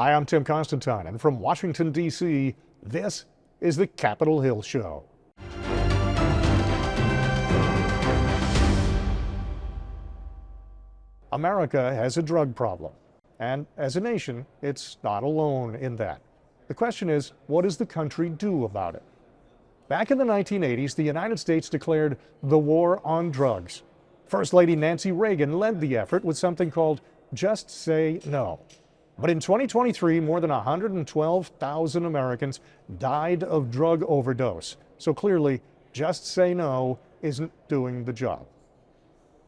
Hi, I'm Tim Constantine, and from Washington, D.C., this is the Capitol Hill Show. America has a drug problem, and as a nation, it's not alone in that. The question is, what does the country do about it? Back in the 1980s, the United States declared the war on drugs. First Lady Nancy Reagan led the effort with something called Just Say No. But in 2023, more than 112,000 Americans died of drug overdose. So clearly, Just Say No isn't doing the job.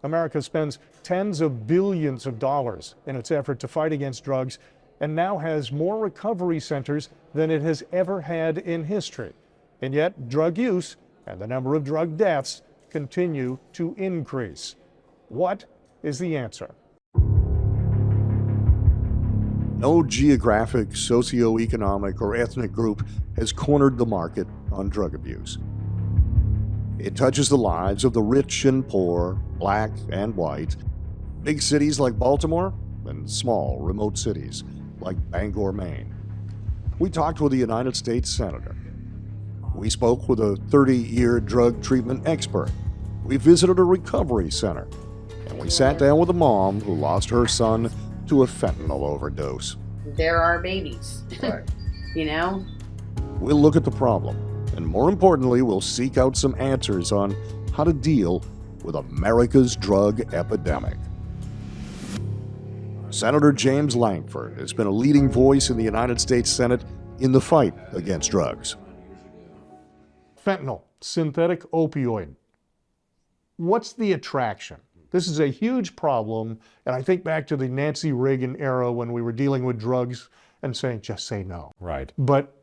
America spends tens of billions of dollars in its effort to fight against drugs and now has more recovery centers than it has ever had in history. And yet, drug use and the number of drug deaths continue to increase. What is the answer? No geographic, socioeconomic, or ethnic group has cornered the market on drug abuse. It touches the lives of the rich and poor, black and white, big cities like Baltimore, and small, remote cities like Bangor, Maine. We talked with a United States Senator. We spoke with a 30-year drug treatment expert. We visited a recovery center. And we sat down with a mom who lost her son to a fentanyl overdose. There are babies, Right. you know? We'll look at the problem, and more importantly, we'll seek out some answers on how to deal with America's drug epidemic. Senator James Lankford has been a leading voice in the United States Senate in the fight against drugs. Fentanyl, synthetic opioid. What's the attraction? This is a huge problem, and I think back to the Nancy Reagan era when we were dealing with drugs and saying, just say no. Right. But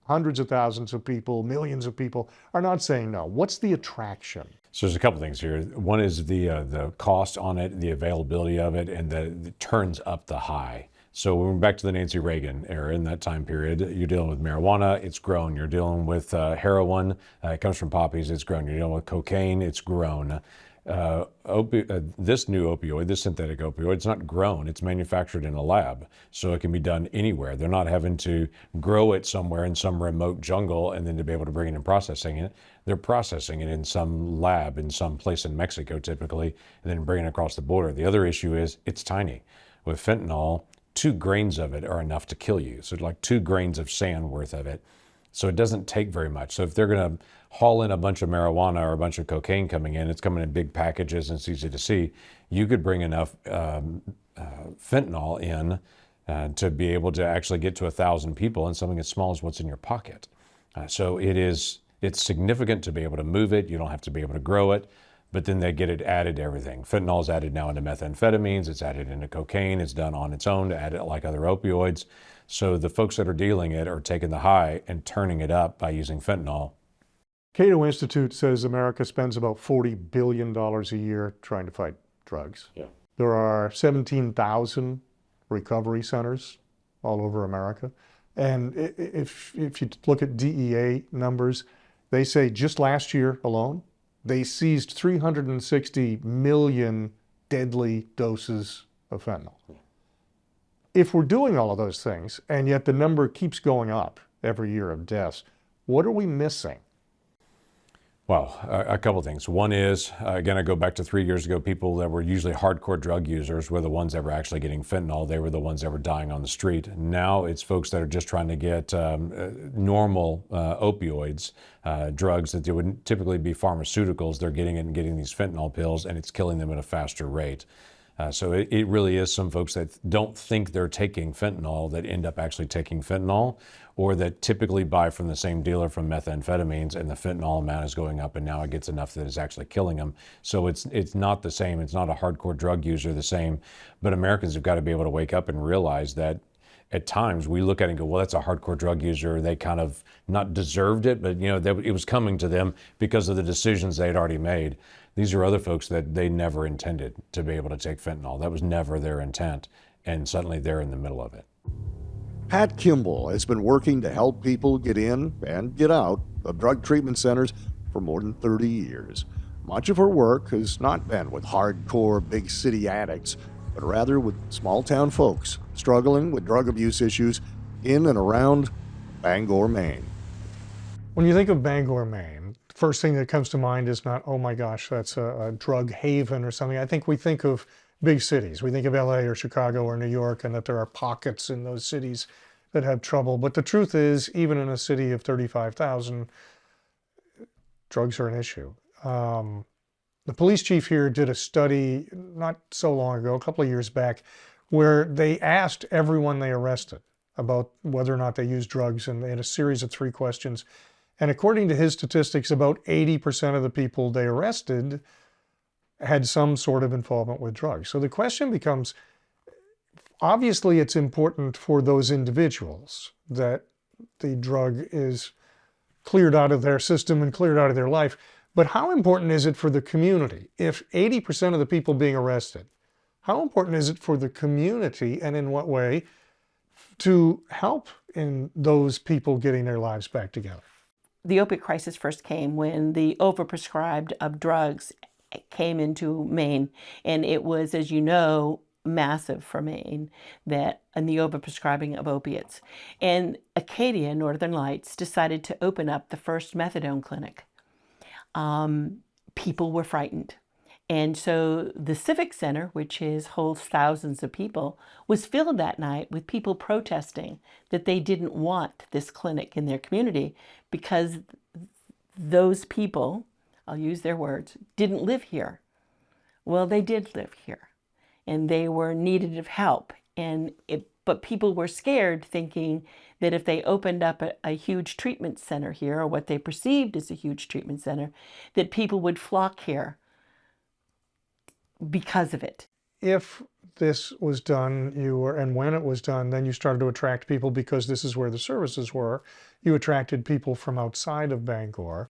hundreds of thousands of people, millions of people are not saying no. What's the attraction? So there's a couple things here. One is the cost on it, the availability of it, and that it turns up the high. So when we're back to the Nancy Reagan era, in that time period, you're dealing with marijuana, it's grown. You're dealing with heroin, it comes from poppies, it's grown. You're dealing with cocaine, it's grown. This new opioid, this synthetic opioid, it's not grown, it's manufactured in a lab. So it can be done anywhere. They're not having to grow it somewhere in some remote jungle and then to be able to bring it and processing it. They're processing it in some lab in some place in Mexico typically, and then bringing it across the border. The other issue is it's tiny. With fentanyl, 2 grains of it are enough to kill you. So like 2 grains of sand worth of it. So it doesn't take very much. So if they're going to haul in a bunch of marijuana or a bunch of cocaine coming in, it's coming in big packages and it's easy to see. You could bring enough fentanyl in to be able to actually get to 1,000 people and something as small as what's in your pocket. So it's significant to be able to move it. You don't have to be able to grow it. But then they get it added to everything. Fentanyl is added now into methamphetamines, it's added into cocaine, it's done on its own to add it like other opioids. So the folks that are dealing it are taking the high and turning it up by using fentanyl. Cato Institute says America spends about $40 billion a year trying to fight drugs. Yeah. There are 17,000 recovery centers all over America. And if you look at DEA numbers, they say just last year alone, they seized 360 million deadly doses of fentanyl. If we're doing all of those things, and yet the number keeps going up every year of deaths, what are we missing? Well, a couple things. One is, again, I go back to 3 years ago, people that were usually hardcore drug users were the ones that were actually getting fentanyl. They were the ones that were dying on the street. Now it's folks that are just trying to get normal opioids, drugs that they would typically be pharmaceuticals. They're getting it and getting these fentanyl pills, and it's killing them at a faster rate. So it really is some folks that don't think they're taking fentanyl that end up actually taking fentanyl, or that typically buy from the same dealer from methamphetamines, and the fentanyl amount is going up and now it gets enough that it's actually killing them. So it's not the same. It's not a hardcore drug user the same, but Americans have got to be able to wake up and realize that at times we look at it and go, well, that's a hardcore drug user. They kind of not deserved it, but it was coming to them because of the decisions they'd already made. These are other folks that they never intended to be able to take fentanyl. That was never their intent, and suddenly they're in the middle of it. Pat Kimball has been working to help people get in and get out of drug treatment centers for more than 30 years. Much of her work has not been with hardcore big city addicts, but rather with small-town folks struggling with drug abuse issues in and around Bangor, Maine. When you think of Bangor, Maine, the first thing that comes to mind is not, oh my gosh, that's a drug haven or something. I think we think of big cities. We think of LA or Chicago or New York, and that there are pockets in those cities that have trouble. But the truth is, even in a city of 35,000, drugs are an issue. The police chief here did a study not so long ago, a couple of years back, where they asked everyone they arrested about whether or not they used drugs, and they had a series of 3 questions. And according to his statistics, about 80% of the people they arrested had some sort of involvement with drugs. So the question becomes, obviously it's important for those individuals that the drug is cleared out of their system and cleared out of their life, but how important is it for the community? If 80% of the people being arrested, how important is it for the community, and in what way, to help in those people getting their lives back together? The opiate crisis first came when the overprescribed of drugs came into Maine, and it was, as you know, massive for Maine, and the overprescribing of opiates. And Acadia, Northern Lights, decided to open up the first methadone clinic. People were frightened. And so the Civic Center, which holds thousands of people, was filled that night with people protesting that they didn't want this clinic in their community because those people, I'll use their words, didn't live here. Well, they did live here, and they were needed of help. But people were scared, thinking that if they opened up a huge treatment center here, or what they perceived as a huge treatment center, that people would flock here because of it. If this was done, and when it was done, then you started to attract people because this is where the services were. You attracted people from outside of Bangor.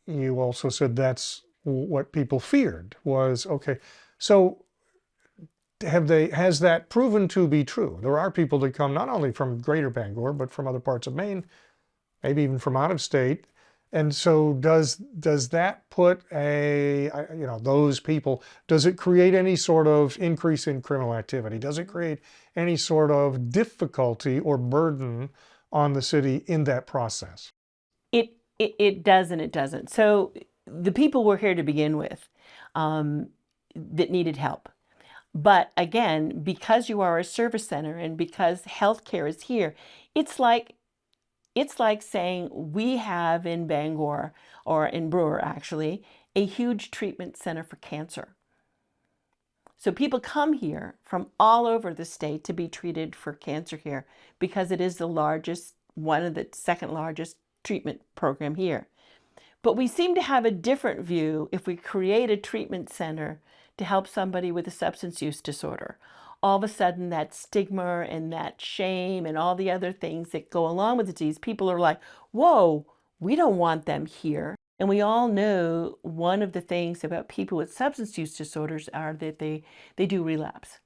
You also said that's what people feared was, okay, so has that proven to be true? There are people that come not only from greater Bangor, but from other parts of Maine, maybe even from out of state. And so does that put those people, does it create any sort of increase in criminal activity? Does it create any sort of difficulty or burden on the city in that process? It does and it doesn't. So the people were here to begin with that needed help. But again, because you are a service center and because healthcare is here, it's like saying we have in Bangor, or in Brewer actually, a huge treatment center for cancer. So people come here from all over the state to be treated for cancer here because it is the largest, one of the second largest treatment program here. But we seem to have a different view if we create a treatment center to help somebody with a substance use disorder. All of a sudden that stigma and that shame and all the other things that go along with the disease, people are like, whoa, we don't want them here. And we all know one of the things about people with substance use disorders are that they do relapse.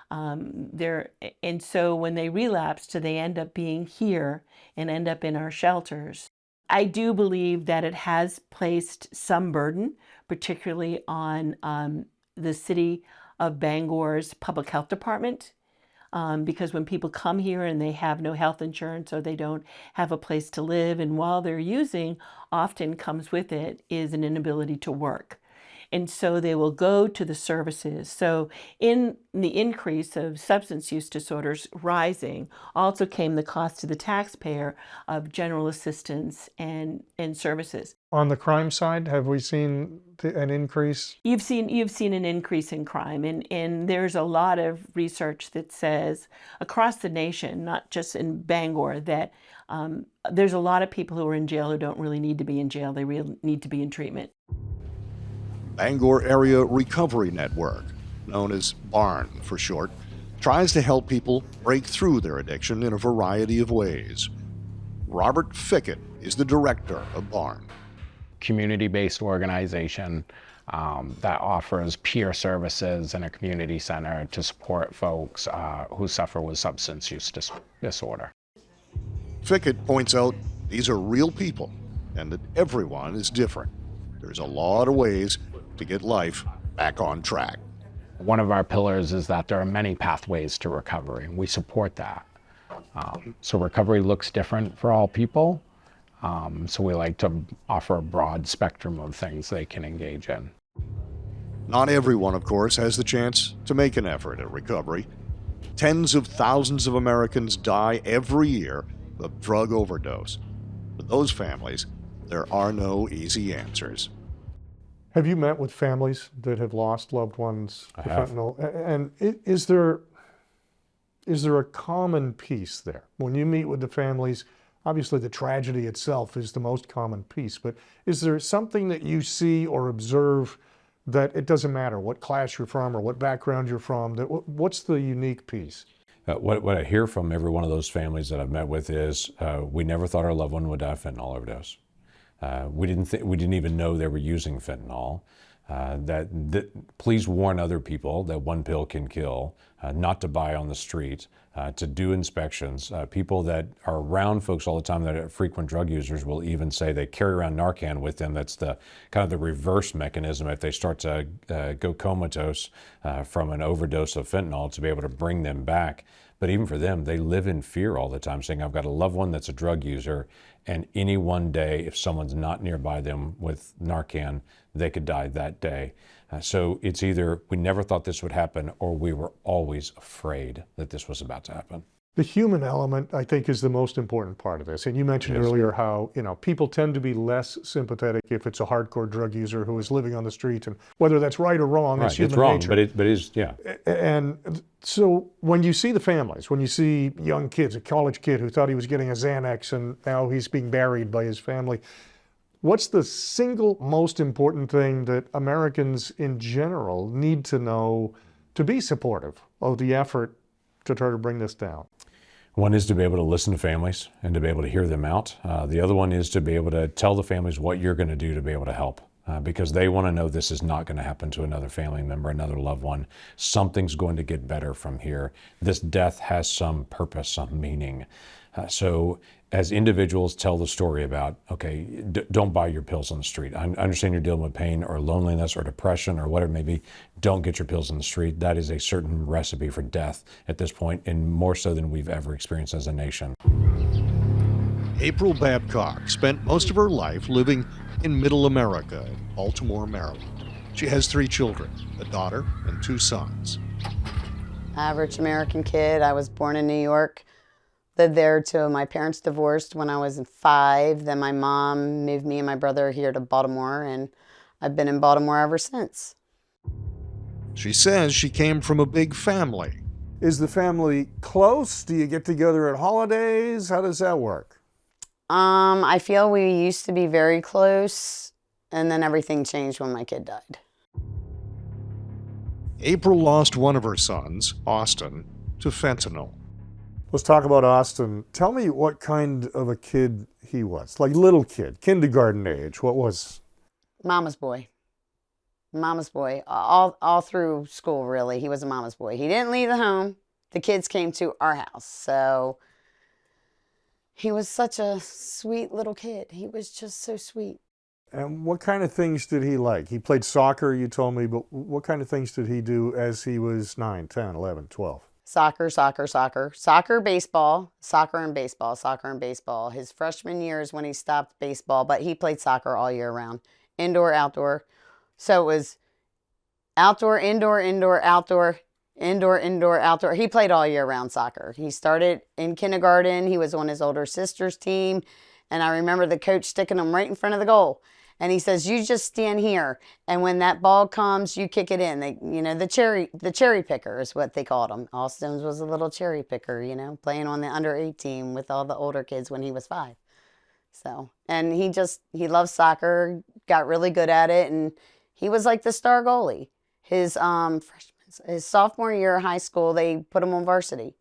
And so when they relapse, they end up being here and end up in our shelters. I do believe that it has placed some burden, particularly on the city of Bangor's public health department, because when people come here and they have no health insurance or they don't have a place to live, and while they're using, often comes with it is an inability to work. And so they will go to the services. So in the increase of substance use disorders rising, also came the cost to the taxpayer of general assistance and services. On the crime side, have we seen an increase? You've seen an increase in crime, and there's a lot of research that says across the nation, not just in Bangor, that there's a lot of people who are in jail who don't really need to be in jail. They really need to be in treatment. Bangor Area Recovery Network, known as BARN for short, tries to help people break through their addiction in a variety of ways. Robert Fickett is the director of BARN. Community-based organization that offers peer services in a community center to support folks who suffer with substance use disorder. Fickett points out these are real people and that everyone is different. There's a lot of ways to get life back on track. One of our pillars is that there are many pathways to recovery. We support that. So recovery looks different for all people. So we like to offer a broad spectrum of things they can engage in. Not everyone, of course, has the chance to make an effort at recovery. Tens of thousands of Americans die every year of drug overdose. For those families, there are no easy answers. Have you met with families that have lost loved ones to I have. fentanyl? And is there a common piece there? When you meet with the families, obviously the tragedy itself is the most common piece, but is there something that you see or observe that it doesn't matter what class you're from or what background you're from, what's the unique piece? What I hear from every one of those families that I've met with is, we never thought our loved one would die of fentanyl overdose. We didn't even know they were using fentanyl. Please warn other people that one pill can kill, not to buy on the street, to do inspections. People that are around folks all the time that are frequent drug users will even say they carry around Narcan with them. That's the kind of the reverse mechanism if they start to go comatose from an overdose of fentanyl, to be able to bring them back. But even for them, they live in fear all the time, saying, I've got a loved one that's a drug user, and any one day, if someone's not nearby them with Narcan, they could die that day. So it's either we never thought this would happen, or we were always afraid that this was about to happen. The human element, I think, is the most important part of this. And you mentioned earlier how, people tend to be less sympathetic if it's a hardcore drug user who is living on the street, and whether that's right or wrong, Right, it's human it's wrong, nature. but it is, yeah. And so when you see the families, when you see young kids, a college kid who thought he was getting a Xanax and now he's being buried by his family, what's the single most important thing that Americans in general need to know to be supportive of the effort to try to bring this down? One is to be able to listen to families and to be able to hear them out. The other one is to be able to tell the families what you're going to do to be able to help, because they want to know this is not going to happen to another family member, another loved one. Something's going to get better from here. This death has some purpose, some meaning. So as individuals tell the story about, okay, don't buy your pills on the street. I understand you're dealing with pain or loneliness or depression or whatever it may be. Don't get your pills on the street. That is a certain recipe for death at this point, and more so than we've ever experienced as a nation. April Babcock spent most of her life living in Middle America, in Baltimore, Maryland. She has 3 children, a daughter and 2 sons. Average American kid. I was born in New York. Lived there till my parents divorced when I was 5. Then my mom moved me and my brother here to Baltimore, and I've been in Baltimore ever since. She says she came from a big family. Is the family close? Do you get together at holidays? How does that work? I feel we used to be very close, and then everything changed when my kid died. April lost one of her sons, Austin, to fentanyl. Let's talk about Austin. Tell me what kind of a kid he was. Like little kid, kindergarten age. What was? Mama's boy. Mama's boy. All through school, really. He was a mama's boy. He didn't leave the home. The kids came to our house. So he was such a sweet little kid. He was just so sweet. And what kind of things did he like? He played soccer, you told me, but what kind of things did he do as he was 9, 10, 11, 12? Soccer, soccer, soccer. Soccer, baseball. Soccer and baseball. Soccer and baseball. His freshman year is when he stopped baseball, but he played soccer all year round. Indoor, outdoor. So it was outdoor, indoor, indoor, outdoor, indoor, indoor, outdoor. He played all year round soccer. He started in kindergarten. He was on his older sister's team. And I remember the coach sticking him right in front of the goal. And he says, you just stand here. And when that ball comes, you kick it in. They, the cherry picker is what they called him. Austin was a little cherry picker, playing on the under 18 with all the older kids when he was 5. So, and he loved soccer, got really good at it. And he was like the star goalie. His his sophomore year of high school, they put him on varsity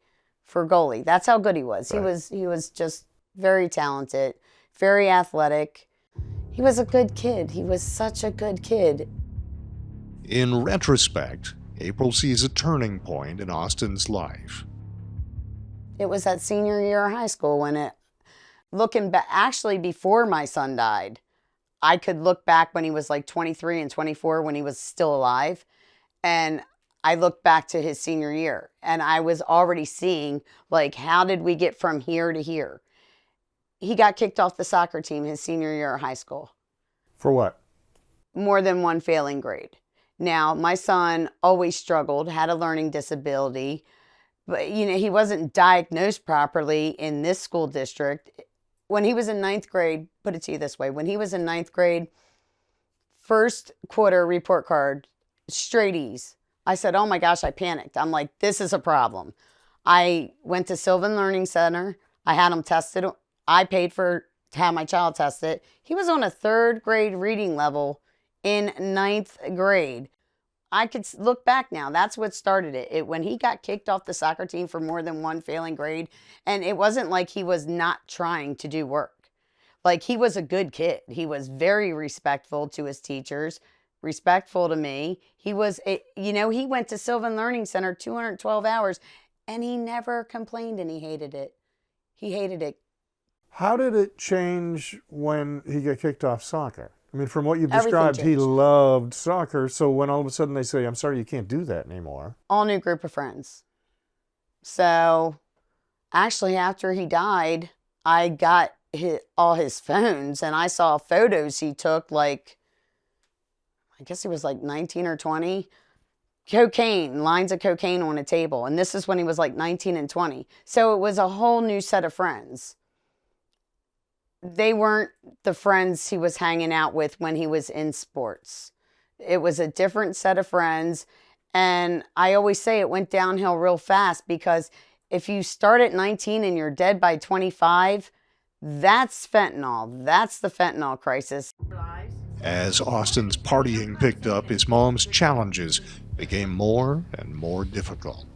for goalie. That's how good he was. Right. He was just very talented, very athletic. He was a good kid. He was such a good kid. In retrospect, April sees a turning point in Austin's life. It was that senior year of high school when looking back, actually before my son died, I could look back when he was like 23 and 24 when he was still alive. And I looked back to his senior year and I was already seeing, like, how did we get from here to here? He got kicked off the soccer team his senior year of high school. For what? More than one failing grade. Now, my son always struggled, had a learning disability, but he wasn't diagnosed properly in this school district. When he was in ninth grade, put it to you this way, when he was in ninth grade, first quarter report card, straight E's. I said, oh my gosh, I panicked. I'm like, this is a problem. I went to Sylvan Learning Center. I had him tested. I paid to have my child tested. He was on a third grade reading level in ninth grade. I could look back now. That's what started it. When he got kicked off the soccer team for more than one failing grade, and it wasn't like he was not trying to do work. Like, he was a good kid. He was very respectful to his teachers, respectful to me. He went to Sylvan Learning Center 212 hours, and he never complained, and he hated it. He hated it. How did it change when he got kicked off soccer? I mean, from what you've Everything described, he changed. loved soccer. So when all of a sudden they say, I'm sorry, you can't do that anymore. All new group of friends. So actually, after he died, I got all his phones and I saw photos he took, like, I guess he was like 19 or 20. Cocaine, lines of cocaine on a table. And this is when he was like 19 and 20. So it was a whole new set of friends. They weren't the friends he was hanging out with when he was in sports. It was a different set of friends. And I always say it went downhill real fast, because if you start at 19 and you're dead by 25, that's fentanyl. That's the fentanyl crisis. As Austin's partying picked up, his mom's challenges became more and more difficult.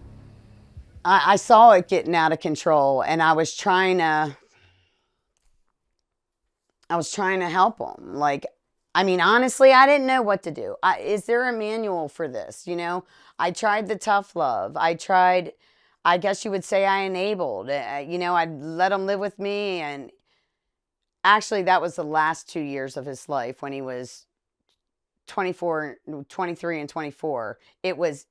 I saw it getting out of control, and I was trying to help him. Like, I mean, honestly, I didn't know what to do. Is there a manual for this? I tried the tough love. I guess you would say I enabled. I'd let him live with me. And actually, that was the last 2 years of his life when he was 23 and 24. It was,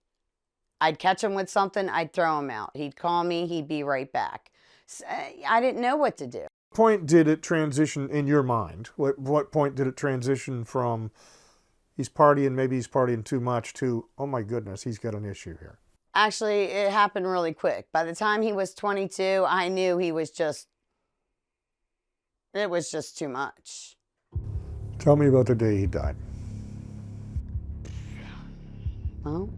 I'd catch him with something, I'd throw him out. He'd call me, he'd be right back. So I didn't know what to do. Point did it transition in your mind? What point did it transition from maybe he's partying too much, to, oh my goodness, he's got an issue here? Actually, it happened really quick. By the time he was 22, I knew it was just too much. Tell me about the day he died. Well,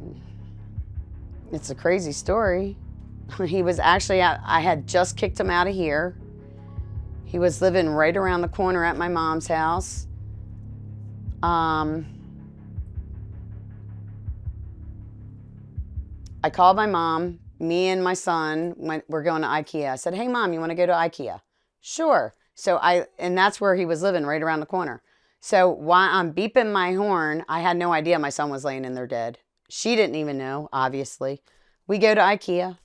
it's a crazy story. He was actually I had just kicked him out of here. He was living right around the corner at my mom's house. I called my mom. Me and my son we're going to IKEA. I said, hey, Mom, you want to go to IKEA? Sure. And that's where he was living, right around the corner. So while I'm beeping my horn, I had no idea my son was laying in there dead. She didn't even know, obviously. We go to IKEA.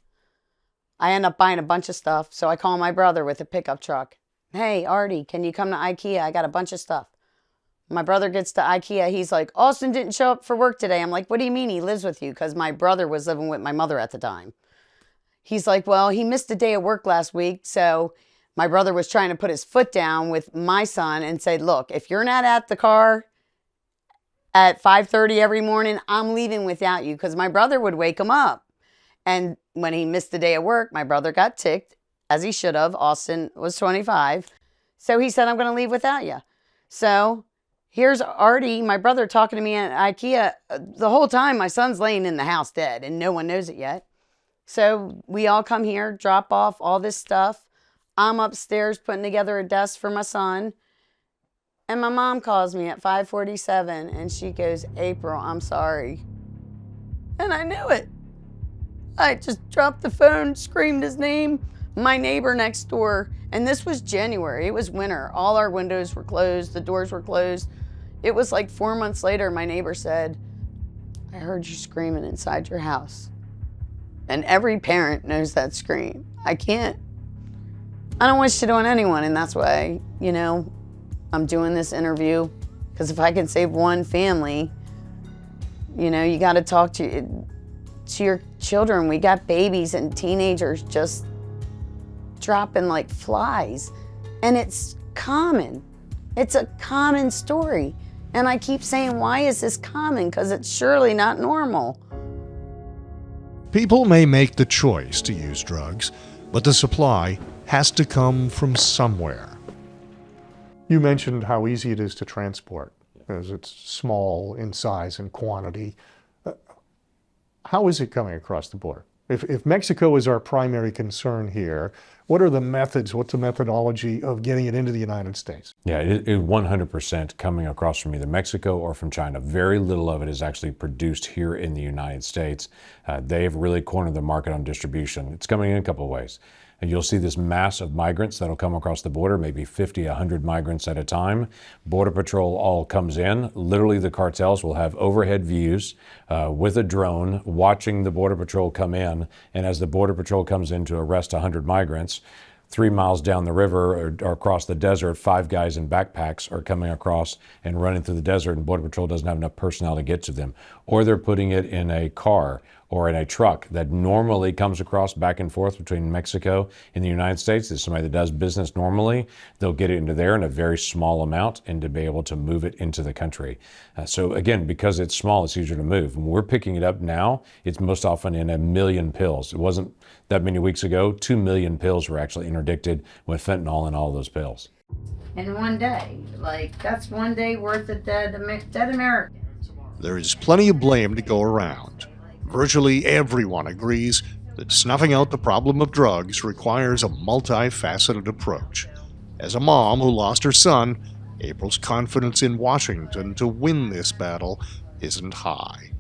I end up buying a bunch of stuff. So I call my brother with a pickup truck. Hey, Artie, can you come to IKEA? I got a bunch of stuff. My brother gets to IKEA. He's like, Austin didn't show up for work today. I'm like, what do you mean he lives with you? Because my brother was living with my mother at the time. He's like, well, he missed a day of work last week. So my brother was trying to put his foot down with my son and say, look, if you're not at the car at 5:30 every morning, I'm leaving without you. Because my brother would wake him up. And when he missed the day of work, my brother got ticked, as he should have. Austin was 25. So he said, I'm going to leave without you. So here's Artie, my brother, talking to me at IKEA. The whole time, my son's laying in the house dead, and no one knows it yet. So we all come here, drop off all this stuff. I'm upstairs putting together a desk for my son. And my mom calls me at 5:47, and she goes, April, I'm sorry. And I knew it. I just dropped the phone, screamed his name. My neighbor next door, and this was January, it was winter. All our windows were closed, the doors were closed. It was like 4 months later, my neighbor said, I heard you screaming inside your house. And every parent knows that scream. I don't wish it on anyone, and that's why, I'm doing this interview, because if I can save one family, you got to talk to to your children. We got babies and teenagers just dropping like flies. And it's common. It's a common story. And I keep saying, why is this common? Because it's surely not normal. People may make the choice to use drugs, but the supply has to come from somewhere. You mentioned how easy it is to transport, as it's small in size and quantity. How is it coming across the border? If Mexico is our primary concern here, what are the methods, what's the methodology of getting it into the United States? Yeah, it 100% coming across from either Mexico or from China. Very little of it is actually produced here in the United States. They have really cornered the market on distribution. It's coming in a couple of ways. And you'll see this mass of migrants that'll come across the border, maybe 50, 100 migrants at a time. Border Patrol all comes in. Literally, the cartels will have overhead views with a drone watching the Border Patrol come in. And as the Border Patrol comes in to arrest 100 migrants, 3 miles down the river or across the desert, 5 guys in backpacks are coming across and running through the desert, and Border Patrol doesn't have enough personnel to get to them. Or they're putting it in a car or in a truck that normally comes across back and forth between Mexico and the United States. There's somebody that does business normally. They'll get it into there in a very small amount and to be able to move it into the country. So again, because it's small, it's easier to move. When we're picking it up now, it's most often in 1 million pills. It wasn't that many weeks ago. 2 million pills were actually interdicted with fentanyl in all those pills. In one day, like that's one day worth of dead Americans. There is plenty of blame to go around. Virtually everyone agrees that snuffing out the problem of drugs requires a multifaceted approach. As a mom who lost her son, April's confidence in Washington to win this battle isn't high.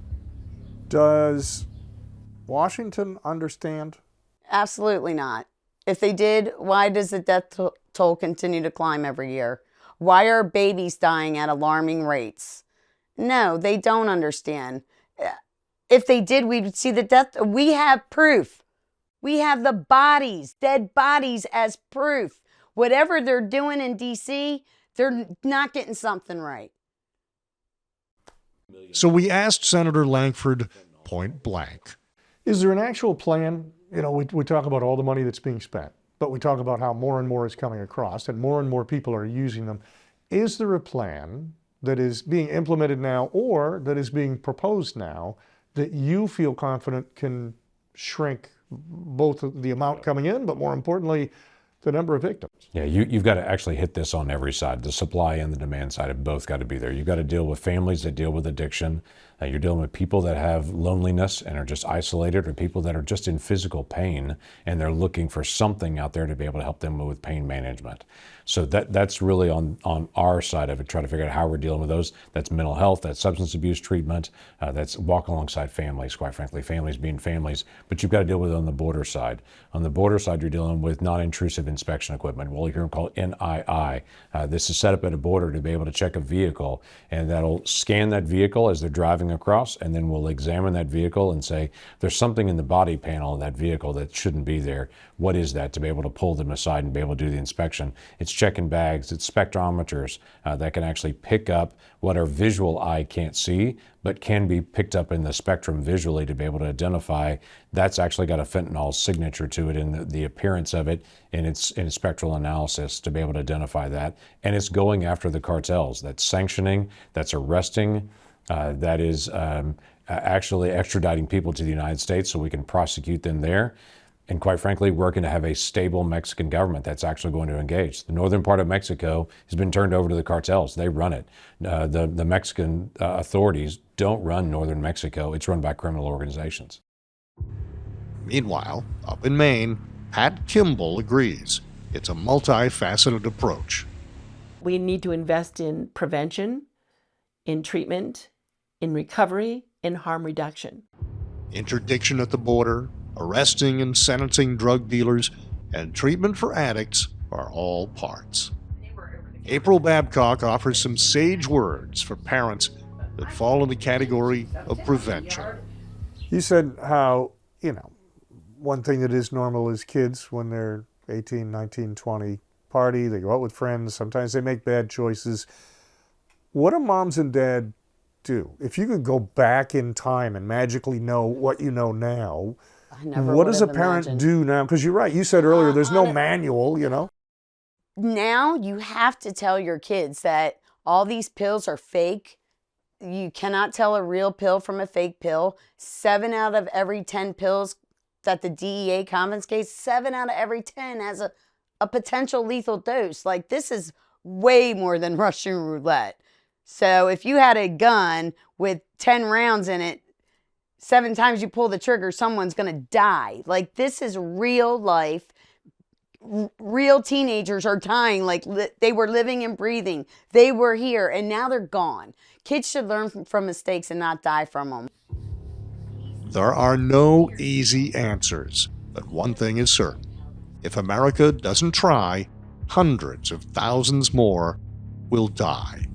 Does Washington understand? Absolutely not. If they did, why does the death toll continue to climb every year? Why are babies dying at alarming rates? No, they don't understand. If they did, we'd see the death. We have proof. We have the bodies, dead bodies as proof. Whatever they're doing in D.C., they're not getting something right. So we asked Senator Lankford point blank. Is there an actual plan? You know, we talk about all the money that's being spent, but we talk about how more and more is coming across and more people are using them. Is there a plan that is being implemented now or that is being proposed now that you feel confident can shrink both the amount coming in, but more importantly, the number of victims? Yeah, you've got to actually hit this on every side. The supply and the demand side have both got to be there. You've got to deal with families that deal with addiction. You're dealing with people that have loneliness and are just isolated, or people that are just in physical pain and they're looking for something out there to be able to help them with pain management. So that's really on our side of it, try to figure out how we're dealing with those. That's mental health, that's substance abuse treatment, that's walk alongside families, quite frankly, families being families. But you've got to deal with it on the border side. On the border side, you're dealing with non-intrusive inspection equipment. We'll hear them called NII. This is set up at a border to be able to check a vehicle, and that'll scan that vehicle as they're driving across, and then we'll examine that vehicle and say, there's something in the body panel of that vehicle that shouldn't be there. What is that? To be able to pull them aside and be able to do the inspection. It's checking bags, it's spectrometers that can actually pick up what our visual eye can't see, but can be picked up in the spectrum visually to be able to identify that's actually got a fentanyl signature to it in the appearance of it in its spectral analysis to be able to identify that. And it's going after the cartels. That's sanctioning, that's arresting, that is actually extraditing people to the United States so we can prosecute them there. And quite frankly, working to have a stable Mexican government that's actually going to engage. The northern part of Mexico has been turned over to the cartels. They run it. The Mexican authorities don't run northern Mexico. It's run by criminal organizations. Meanwhile, up in Maine, Pat Kimball agrees. It's a multifaceted approach. We need to invest in prevention, in treatment, in recovery, in harm reduction. Interdiction at the border, arresting and sentencing drug dealers, and treatment for addicts are all parts. April Babcock offers some sage words for parents that fall in the category of prevention. You said how, one thing that is normal is kids when they're 18, 19, 20, party, they go out with friends, sometimes they make bad choices. What do moms and dad do? If you could go back in time and magically know what you know now, I never what would does a have parent imagined. do now? Because you're right, you said earlier, there's no manual, you know? Now you have to tell your kids that all these pills are fake. You cannot tell a real pill from a fake pill. 7 out of every 10 pills that the DEA confiscates, 7 out of every 10 has a potential lethal dose. Like, this is way more than Russian roulette. So if you had a gun with 10 rounds in it, 7 times you pull the trigger, someone's going to die. Like, this is real life. Real teenagers are dying like they were living and breathing. They were here and now they're gone. Kids should learn from mistakes and not die from them. There are no easy answers, but one thing is certain. If America doesn't try, hundreds of thousands more will die.